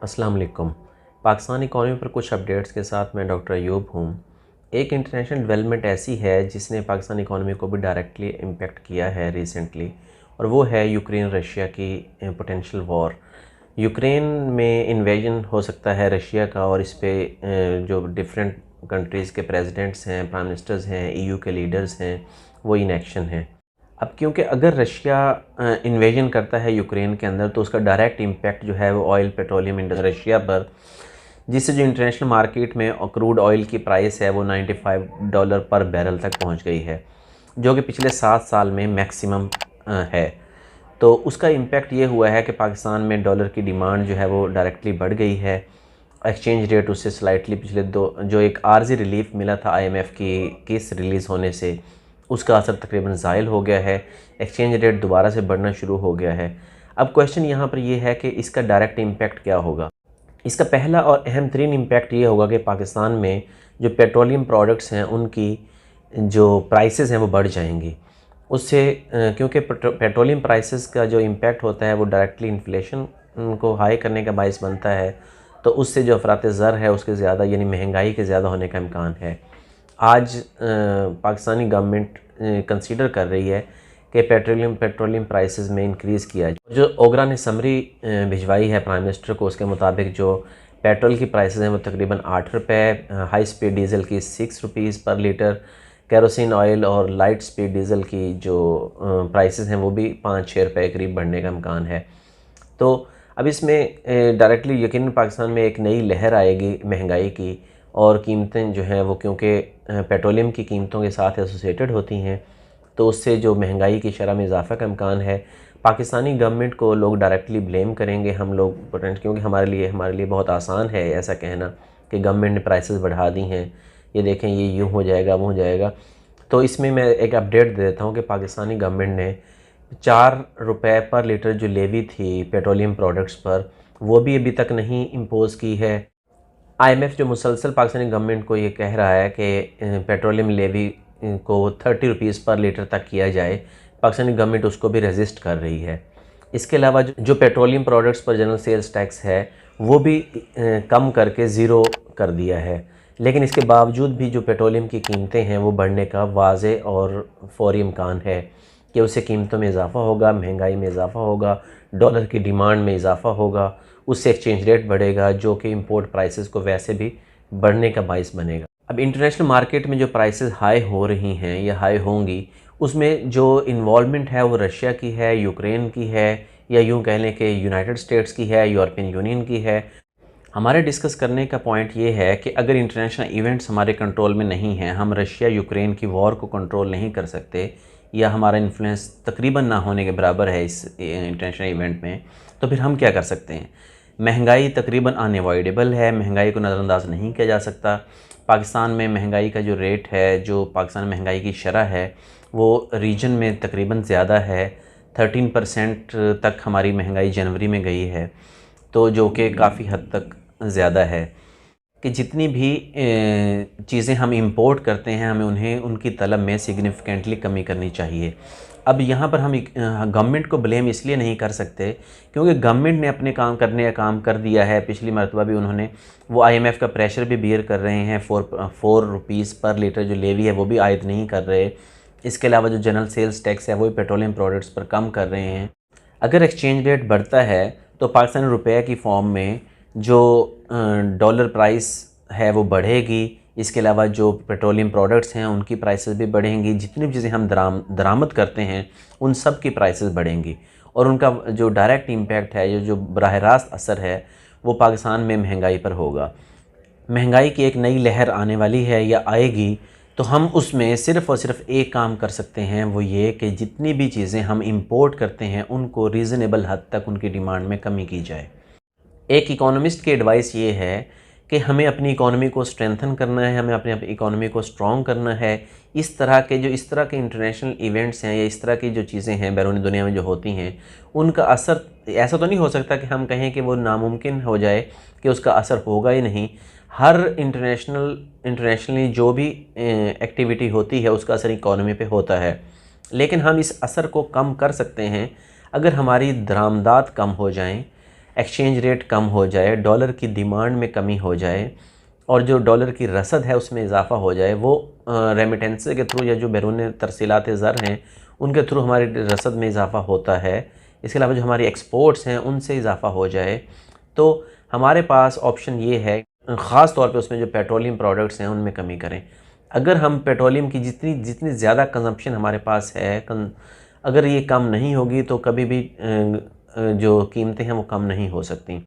अस्सलाम वालेकुम। पाकिस्तान इकॉनमी पर कुछ अपडेट्स के साथ मैं डॉक्टर अयूब हूँ। एक इंटरनेशनल डेवलपमेंट ऐसी है जिसने पाकिस्तान इकॉनमी को भी डायरेक्टली इम्पेक्ट किया है रिसेंटली, और वो है यूक्रेन रशिया की पोटेंशियल वॉर। यूक्रेन में इन्वेजन हो सकता है रशिया का, और इस पे जो डिफरेंट कंट्रीज़ के प्रेसिडेंट्स हैं, प्राइम मिनिस्टर्स हैं, ईयू के लीडर्स हैं, वो इन एक्शन हैं। अब क्योंकि अगर रशिया इन्वेजन करता है यूक्रेन के अंदर, तो उसका डायरेक्ट इम्पैक्ट जो है वो ऑयल पेट्रोलियम इंडस्ट्री रशिया पर, जिससे जो इंटरनेशनल मार्केट में क्रूड ऑयल की प्राइस है वो $95 पर बैरल तक पहुंच गई है, जो कि पिछले 7 साल में मैक्सिमम है। तो उसका इम्पैक्ट ये हुआ है कि पाकिस्तान में डॉलर की डिमांड जो है वो डायरेक्टली बढ़ गई है। एक्सचेंज रेट उससे स्लाइटली पिछले दो जो एक आर्जी रिलीफ मिला था आईएमएफ की केस रिलीज़ होने से, उसका असर तकरीबन ज़ायल हो गया है। एक्सचेंज रेट दोबारा से बढ़ना शुरू हो गया है। अब क्वेश्चन यहाँ पर ये है कि इसका डायरेक्ट इम्पैक्ट क्या होगा। इसका पहला और अहम तरीन इम्पैक्ट ये होगा कि पाकिस्तान में जो पेट्रोलियम प्रोडक्ट्स हैं उनकी जो प्राइसेस हैं वो बढ़ जाएंगी उससे, क्योंकि पेट्रोलियम प्राइसेस का जो इम्पैक्ट होता है वो डायरेक्टली इन्फ्लेशन को हाई करने का बायस बनता है। तो उससे जो अफरात ज़र है उसके ज़्यादा, यानी महंगाई के ज़्यादा होने का इम्कान है। आज पाकिस्तानी गवर्नमेंट कंसीडर कर रही है कि पेट्रोलियम प्राइसेस में इंक्रीज़ किया जाए। जो ओगरा ने समरी भिजवाई है प्राइम मिनिस्टर को, उसके मुताबिक जो पेट्रोल की प्राइसेस हैं वो तकरीबन 8 रुपये, हाई स्पीड डीज़ल की 6 रुपीज़ पर लीटर, केरोसिन ऑयल और लाइट स्पीड डीज़ल की जो प्राइसेस हैं वो भी 5-6 रुपये करीब बढ़ने का इम्कान है। तो अब इसमें डायरेक्टली यकीनन पाकिस्तान में एक नई लहर आएगी महंगाई की, और कीमतें जो हैं वो क्योंकि पेट्रोलियम की कीमतों के साथ एसोसिएटेड होती हैं, तो उससे जो महंगाई की शरह में इजाफा का इम्कान है। पाकिस्तानी गवर्नमेंट को लोग डायरेक्टली ब्लेम करेंगे, हम लोग क्योंकि हमारे लिए बहुत आसान है ऐसा कहना कि गवर्नमेंट ने प्राइसेस बढ़ा दी हैं, ये देखें ये यूँ हो जाएगा वो हो जाएगा। तो इसमें मैं एक अपडेट दे देता हूँ कि पाकिस्तानी गवर्नमेंट ने 4 रुपये पर लीटर जो लेवी थी पेट्रोलियम प्रोडक्ट्स पर, वो भी अभी तक नहीं इम्पोज़ की है। आईएमएफ जो मुसलसल पाकिस्तानी गवर्नमेंट को ये कह रहा है कि पेट्रोलियम लेवी को 30 रुपीज़ पर लीटर तक किया जाए, पाकिस्तानी गवर्नमेंट उसको भी रेजिस्ट कर रही है। इसके अलावा जो पेट्रोलियम प्रोडक्ट्स पर जनरल सेल्स टैक्स है वो भी कम करके ज़ीरो कर दिया है। लेकिन इसके बावजूद भी जो पेट्रोलियम की कीमतें हैं वो बढ़ने का वाज़े और फौरी इम्कान है कि उससे कीमतों में इजाफ़ा होगा, महंगाई में इजाफ़ा होगा, डॉलर की डिमांड में इजाफ़ा होगा, उससे एक्सचेंज रेट बढ़ेगा, जो कि इंपोर्ट प्राइसेस को वैसे भी बढ़ने का बायस बनेगा। अब इंटरनेशनल मार्केट में जो प्राइसेस हाई हो रही हैं या हाई होंगी, उसमें जो इन्वॉल्वमेंट है वो रशिया की है, यूक्रेन की है, या यूँ कह लें कि यूनाइटेड स्टेट्स की है, यूरोपियन यूनियन की है। हमारे डिस्कस करने का पॉइंट ये है कि अगर इंटरनेशनल इवेंट्स हमारे कंट्रोल में नहीं हैं, हम रशिया यूक्रेन की वॉर को कंट्रोल नहीं कर सकते, या हमारा इन्फ्लुएंस तकरीबन ना होने के बराबर है इस इंटरनेशनल इवेंट में, तो फिर हम क्या कर सकते हैं। महंगाई तकरीबन अनअवॉइडेबल है, महंगाई को नज़रअंदाज नहीं किया जा सकता। पाकिस्तान में महंगाई का जो रेट है, जो पाकिस्तान में महंगाई की शरह है, वो रीजन में तकरीबन ज़्यादा है। 13% तक हमारी महंगाई जनवरी में गई है, तो जो कि काफ़ी हद तक ज़्यादा है कि जितनी भी चीज़ें हम इंपोर्ट करते हैं हमें उन्हें उनकी तलब में सिग्निफिकेंटली कमी करनी चाहिए। अब यहाँ पर हम गवर्नमेंट को ब्लेम इसलिए नहीं कर सकते क्योंकि गवर्नमेंट ने अपने काम कर दिया है। पिछली मरतबा भी उन्होंने वो आईएमएफ का प्रेशर भी बियर कर रहे हैं। 4 रुपीज़ पर लीटर जो लेवी है वो भी आयद नहीं कर रहे। इसके अलावा जो जनरल सेल्स टैक्स है वो भी पेट्रोलियम प्रोडक्ट्स पर कम कर रहे हैं। अगर एक्सचेंज रेट बढ़ता है तो पाकिस्तानी रुपये की फॉर्म में जो डॉलर प्राइस है वो बढ़ेगी। इसके अलावा जो पेट्रोलियम प्रोडक्ट्स हैं उनकी प्राइसेस भी बढ़ेंगी। जितनी भी चीज़ें हम दरामद करते हैं उन सब की प्राइसेस बढ़ेंगी, और उनका जो डायरेक्ट इम्पैक्ट है, जो बराह रास्त असर है, वो पाकिस्तान में महंगाई पर होगा। महंगाई की एक नई लहर आने वाली है या आएगी, तो हम उसमें सिर्फ़ और सिर्फ एक काम कर सकते हैं, वो ये कि जितनी भी चीज़ें हम इंपोर्ट करते हैं उनको रीज़नेबल हद तक उनकी डिमांड में कमी की जाए। एक इकोनॉमिस्ट की एडवाइस ये है कि हमें अपनी इकोनॉमी को स्ट्रेंथन करना है, हमें अपनी इकोनॉमी को स्ट्रॉन्ग करना है। इस तरह के इंटरनेशनल इवेंट्स हैं या इस तरह की जो चीज़ें हैं बैरूनी दुनिया में जो होती हैं, उनका असर ऐसा तो नहीं हो सकता कि हम कहें कि वो नामुमकिन हो जाए कि उसका असर होगा ही नहीं। हर इंटरनेशनली जो भी एक्टिविटी होती है उसका असर इकोनॉमी पे होता है, लेकिन हम इस असर को कम कर सकते हैं अगर हमारी दरामदात कम हो जाएं, एक्सचेंज रेट कम हो जाए, डॉलर की डिमांड में कमी हो जाए और जो डॉलर की रसद है उसमें इजाफा हो जाए, वो रेमिटेंस के थ्रू या जो बैरून तरसीलात ज़र हैं उनके थ्रू हमारी रसद में इजाफा होता है। इसके अलावा जो हमारी एक्सपोर्ट्स हैं उनसे इजाफा हो जाए, तो हमारे पास ऑप्शन ये है, ख़ास तौर पे उसमें जो पेट्रोलियम प्रोडक्ट्स हैं उनमें कमी करें। अगर हम पेट्रोलियम की जितनी जितनी ज़्यादा कंजम्पशन हमारे पास है, अगर ये कम नहीं होगी तो कभी भी जो कीमतें हैं वो कम नहीं हो सकती।